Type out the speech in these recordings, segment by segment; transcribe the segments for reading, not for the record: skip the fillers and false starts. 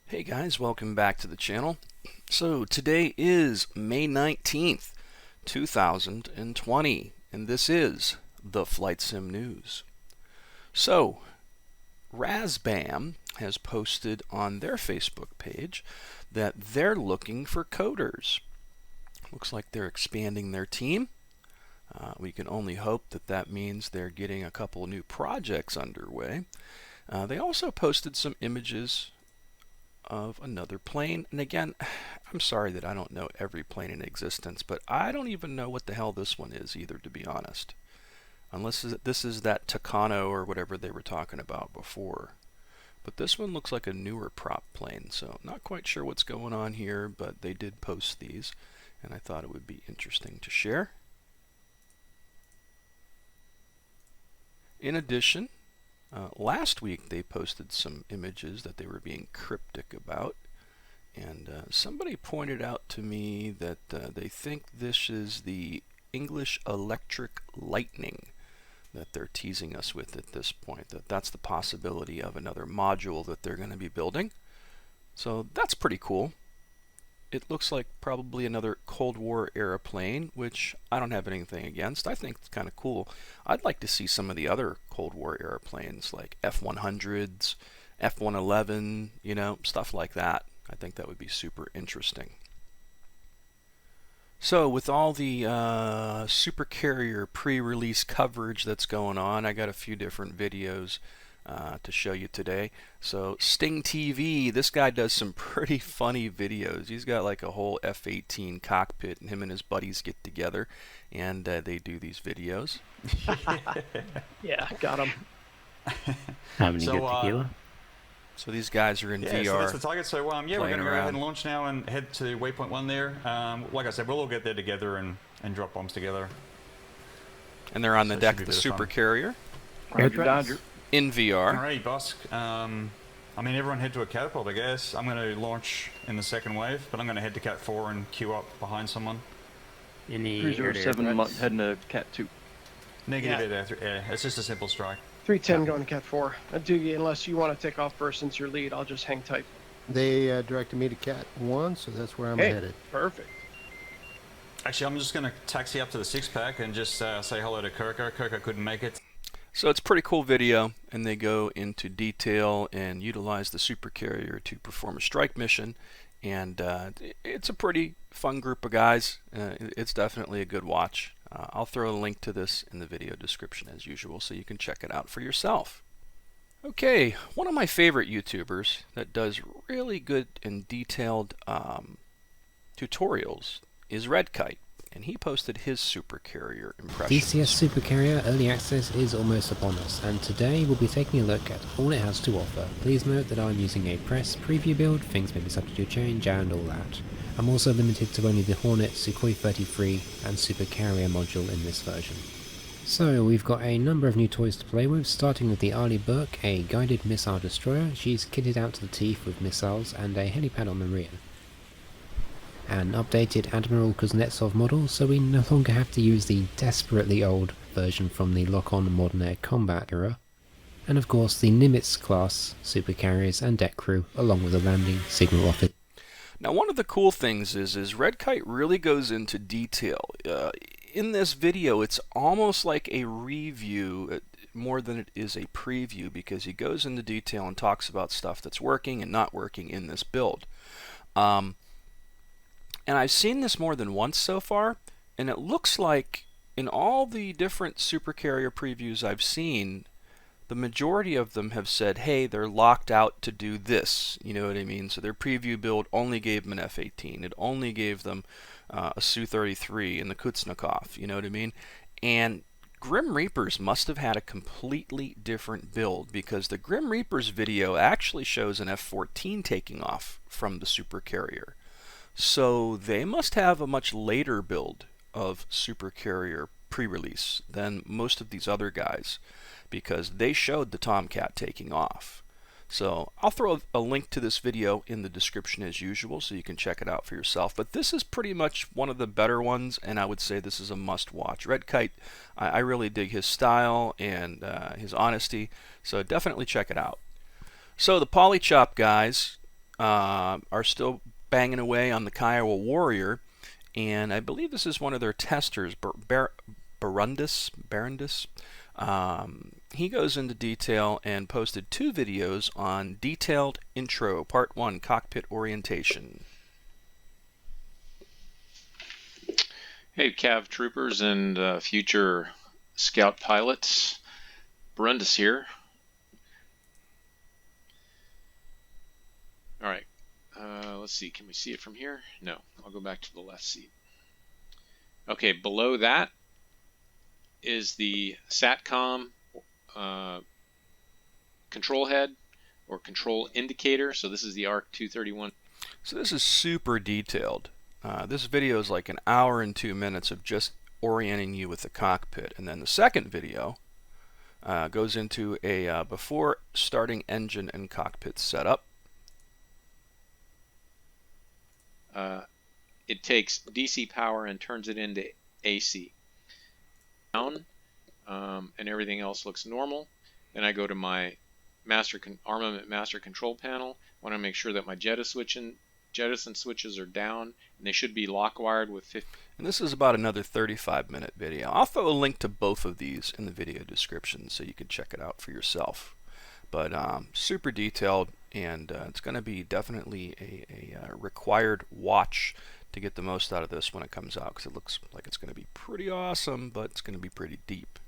Hey guys, welcome back to the channel. So today is May 19th, 2020, and this is the Flight Sim News. So, Razbam has posted on their Facebook page that they're looking for coders. Looks like they're expanding their team. We can only hope that that means they're getting a couple new projects underway. They also posted some images of another plane. And again, I'm sorry that I don't know every plane in existence, but I don't even know what the hell this one is either, to be honest. Unless this is that Tucano or whatever they were talking about before. But this one looks like a newer prop plane, so not quite sure what's going on here, but they did post these, and I thought it would be interesting to share. In addition, last week they posted some images that they were being cryptic about, and somebody pointed out to me that they think this is the English Electric Lightning that they're teasing us with at this point, that's the possibility of another module that they're going to be building. So that's pretty cool. It looks like probably another Cold War era plane, which I don't have anything against. I think it's kind of cool. I'd like to see some of the other Cold War era planes like F-100s, F-111, stuff like that. I think that would be super interesting. So with all the Super Carrier pre-release coverage that's going on, I got a few different videos to show you today. So Sting TV, this guy does some pretty funny videos. He's got like a whole F-18 cockpit, and him and his buddies get together, and they do these videos. Yeah, got him. Having a good tequila. So these guys are in VR. So that's the target. So yeah, we're going to go ahead and launch now and head to waypoint 1 there. Like I said, we'll all get there together and drop bombs together. And they're on the deck of the Super Carrier. Roger. In VR. Alrighty, boss. I mean, everyone head to a catapult, I guess. I'm going to launch in the second wave, but I'm going to head to Cat 4 and queue up behind someone. Cruiser 7 heading to Cat 2. Negative air. It's just a simple strike. 310 going to Cat 4. Unless you want to take off first since you're lead, I'll just hang tight. They directed me to Cat 1, so that's where I'm headed. Perfect. Actually, I'm just going to taxi up to the 6-pack and just say hello to Kirko. Kirko couldn't make it. So it's a pretty cool video, and they go into detail and utilize the Super Carrier to perform a strike mission, and it's a pretty fun group of guys. It's definitely a good watch. I'll throw a link to this in the video description as usual, so you can check it out for yourself. Okay, one of my favorite YouTubers that does really good and detailed tutorials is Redkite. And he posted his Super Carrier impressions. DCS Super Carrier Early Access is almost upon us, and today we'll be taking a look at all it has to offer. Please note that I'm using a press preview build, things may be subject to change and all that. I'm also limited to only the Hornet, Sukhoi 33 and Super Carrier module in this version. So we've got a number of new toys to play with, starting with the Arleigh Burke, a guided missile destroyer. She's kitted out to the teeth with missiles and a helipad on the rear. An updated Admiral Kuznetsov model, so we no longer have to use the desperately old version from the lock-on modern air combat era. And of course the Nimitz class super carriers and deck crew, along with a landing signal officer. Now one of the cool things is Redkite really goes into detail. In this video it's almost like a review more than it is a preview, because he goes into detail and talks about stuff that's working and not working in this build. And I've seen this more than once so far, and it looks like in all the different Super Carrier previews I've seen, the majority of them have said, hey, they're locked out to do this, you know what I mean? So their preview build only gave them an F-18, it only gave them a Su-33 and the Kuznetsov, you know what I mean? And Grim Reapers must have had a completely different build, because the Grim Reapers video actually shows an F-14 taking off from the Super Carrier. So they must have a much later build of Super Carrier pre-release than most of these other guys, because they showed the Tomcat taking off. So I'll throw a link to this video in the description as usual, so you can check it out for yourself. But this is pretty much one of the better ones, and I would say this is a must-watch. Redkite, I really dig his style and his honesty, so definitely check it out. So the Polychop guys are still banging away on the Kiowa Warrior, and I believe this is one of their testers, Barundus. He goes into detail and posted 2 videos on Detailed Intro, Part 1, Cockpit Orientation. Hey, Cav troopers and future scout pilots. Barundus here. All right. Let's see. Can we see it from here? No. I'll go back to the left seat. Okay. Below that is the SATCOM control head or control indicator. So this is the ARC 231. So this is super detailed. This video is like an hour and 2 minutes of just orienting you with the cockpit. And then the second video goes into a before starting engine and cockpit setup. It takes DC power and turns it into AC. Down, and everything else looks normal. Then I go to my armament master control panel. I want to make sure that my jettison switches are down, and they should be lock wired with 50. And this is about another 35-minute video. I'll throw a link to both of these in the video description so you can check it out for yourself. But super detailed, and it's going to be definitely a required watch to get the most out of this when it comes out, because it looks like it's going to be pretty awesome, but it's going to be pretty deep.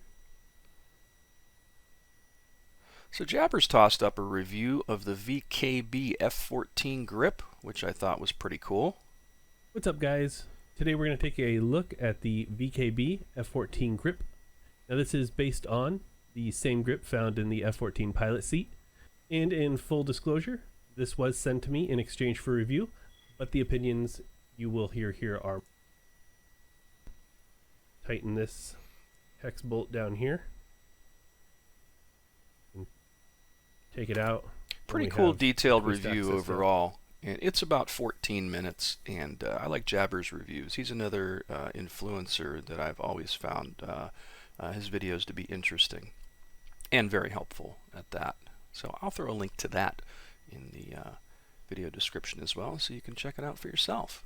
So Jabbers tossed up a review of the VKB F14 grip, which I thought was pretty cool. What's up, guys? Today we're going to take a look at the VKB F14 grip. Now this is based on the same grip found in the F14 pilot seat. And in full disclosure, this was sent to me in exchange for review, but the opinions you will hear here are: tighten this hex bolt down here. Take it out. Pretty cool detailed review overall. And it's about 14 minutes, and I like Jabbers reviews. He's another influencer that I've always found his videos to be interesting and very helpful at that. So I'll throw a link to that in the video description as well, so you can check it out for yourself.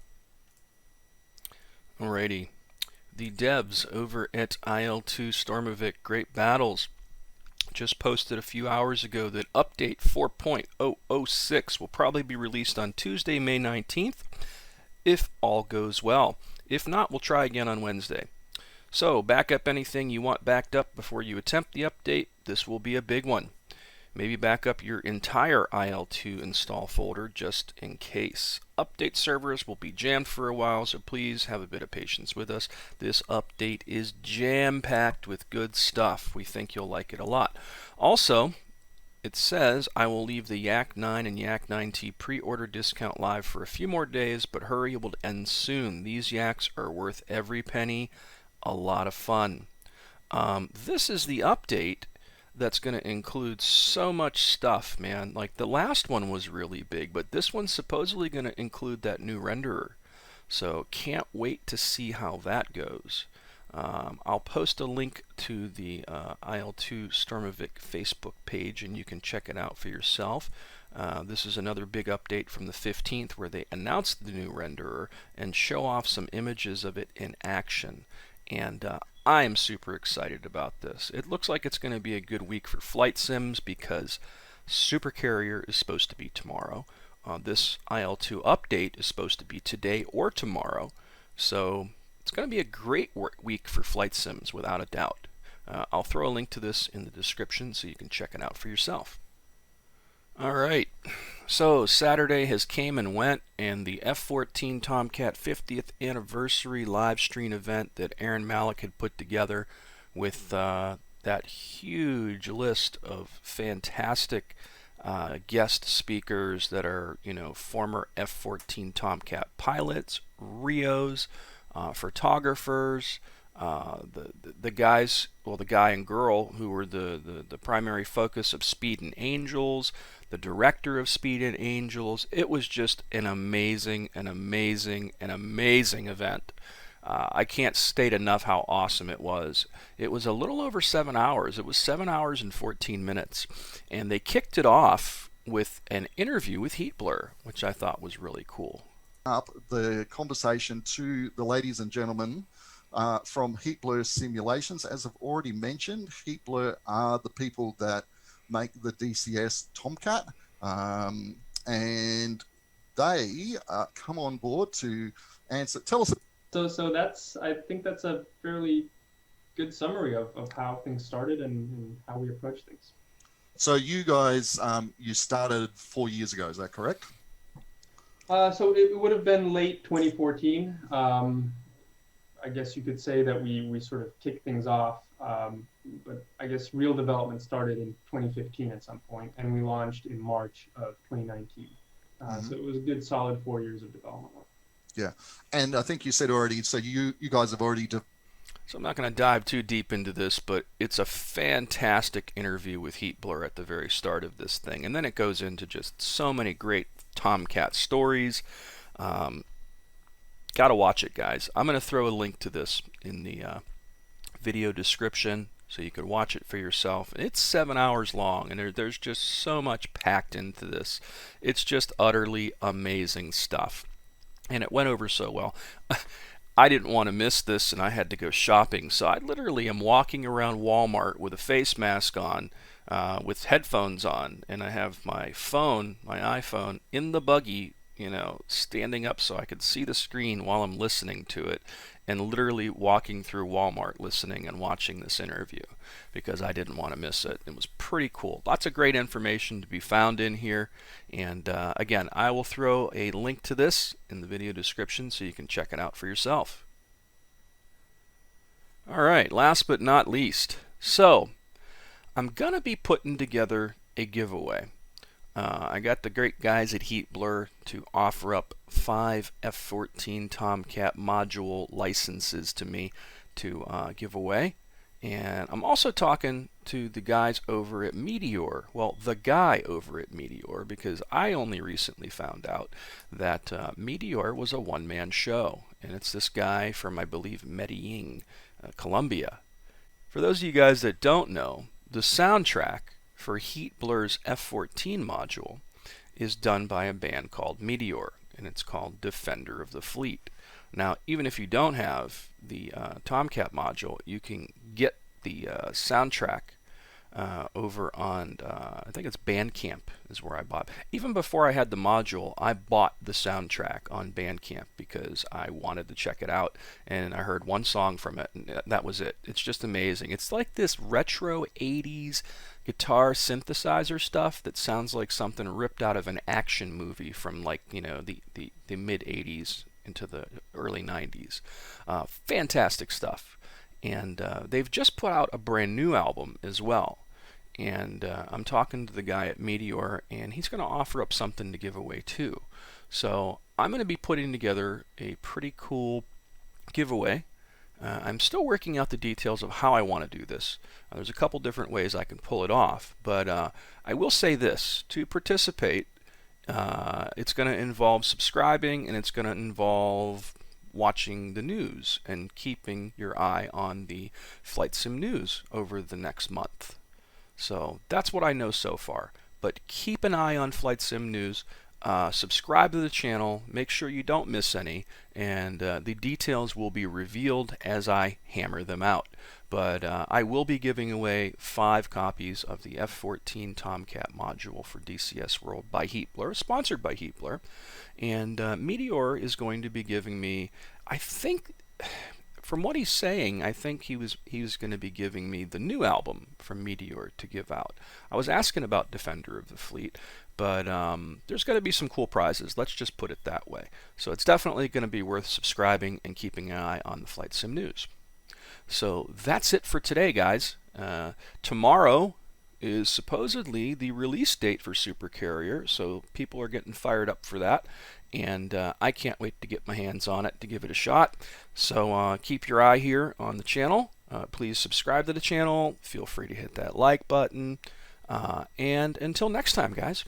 Alrighty, the devs over at IL-2 Stormovik Great Battles just posted a few hours ago that update 4.006 will probably be released on Tuesday, May 19th, if all goes well. If not, we'll try again on Wednesday. So, back up anything you want backed up before you attempt the update. This will be a big one. Maybe back up your entire IL-2 install folder just in case. Update servers will be jammed for a while, so please have a bit of patience with us. This update is jam-packed with good stuff. We think you'll like it a lot. Also, it says I will leave the Yak 9 and Yak 9T pre-order discount live for a few more days, but hurry, it will end soon. These Yaks are worth every penny. A lot of fun. This is the update that's going to include so much stuff, man. Like, the last one was really big, but this one's supposedly going to include that new renderer. So can't wait to see how that goes. I'll post a link to the IL-2 Stormovik Facebook page, and you can check it out for yourself. This is another big update from the 15th, where they announced the new renderer and show off some images of it in action. And I am super excited about this. It looks like it's going to be a good week for flight sims, because Super Carrier is supposed to be tomorrow. This IL-2 update is supposed to be today or tomorrow. So it's going to be a great week for flight sims, without a doubt. I'll throw a link to this in the description so you can check it out for yourself. Alright, so Saturday has came and went, and the F-14 Tomcat 50th anniversary live stream event that Aaron Malik had put together with that huge list of fantastic guest speakers that are, former F-14 Tomcat pilots, RIOs, photographers, the guys, well, the guy and girl who were the primary focus of Speed and Angels, the director of Speed and Angels. It was just an amazing event. I can't state enough how awesome it was. It was a little over 7 hours. It was 7 hours and 14 minutes. And they kicked it off with an interview with Heatblur, which I thought was really cool. Up the conversation to the ladies and gentlemen from Heatblur Simulations. As I've already mentioned, Heatblur are the people that make the DCS Tomcat, and they come on board to answer. Tell us. So I think that's a fairly good summary of how things started and how we approach things. So you guys, you started 4 years ago, is that correct? So it would have been late 2014. I guess you could say that we sort of kicked things off, but I guess real development started in 2015 at some point, and we launched in March of 2019. So it was a good solid 4 years of development work. Yeah, and I think you said already, so you guys have already... So I'm not going to dive too deep into this, but it's a fantastic interview with Heatblur at the very start of this thing. And then it goes into just so many great Tomcat stories. Got to watch it, guys. I'm going to throw a link to this in the video description so you can watch it for yourself. It's 7 hours long, and there's just so much packed into this. It's just utterly amazing stuff. And it went over so well. I didn't want to miss this, and I had to go shopping, so I literally am walking around Walmart with a face mask on, with headphones on, and I have my phone, my iPhone, in the buggy, you know, standing up so I could see the screen while I'm listening to it, and literally walking through Walmart listening and watching this interview because I didn't want to miss it. It was pretty cool. Lots of great information to be found in here, and again, I will throw a link to this in the video description so you can check it out for yourself. Alright, last but not least, so I'm going to be putting together a giveaway. I got the great guys at Heatblur to offer up 5 F-14 Tomcat module licenses to me to give away. And I'm also talking to the guys over at Meteor. Well, the guy over at Meteor, because I only recently found out that Meteor was a one-man show. And it's this guy from, I believe, Medellin, Colombia. For those of you guys that don't know, the soundtrack for Heatblur's F-14 module is done by a band called Meteor, and it's called Defender of the Fleet. Now, even if you don't have the Tomcat module, you can get the soundtrack over on, I think it's Bandcamp is where I bought. Even before I had the module, I bought the soundtrack on Bandcamp because I wanted to check it out, and I heard one song from it, and that was it. It's just amazing. It's like this retro 80s guitar synthesizer stuff that sounds like something ripped out of an action movie from, like, you know, the mid 80s into the early 90s. Fantastic stuff. And they've just put out a brand new album as well. And I'm talking to the guy at Meteor, and he's going to offer up something to give away too. So I'm going to be putting together a pretty cool giveaway. I'm still working out the details of how I want to do this. There's a couple different ways I can pull it off, but I will say this. To participate, it's going to involve subscribing, and it's going to involve watching the news and keeping your eye on the Flight Sim news over the next month. So that's what I know so far. But keep an eye on Flight Sim news. Subscribe to the channel, make sure you don't miss any, and the details will be revealed as I hammer them out. But I will be giving away 5 copies of the F-14 Tomcat module for DCS World by Heatblur, sponsored by Heatblur. And Meteor is going to be giving me, I think, from what he's saying, I think he was going to be giving me the new album from Meteor to give out. I was asking about Defender of the Fleet, but there's going to be some cool prizes. Let's just put it that way. So it's definitely going to be worth subscribing and keeping an eye on the Flight Sim news. So that's it for today, guys. Tomorrow is supposedly the release date for Super Carrier, so people are getting fired up for that. And I can't wait to get my hands on it to give it a shot. So keep your eye here on the channel. Please subscribe to the channel. Feel free to hit that like button. And until next time, guys.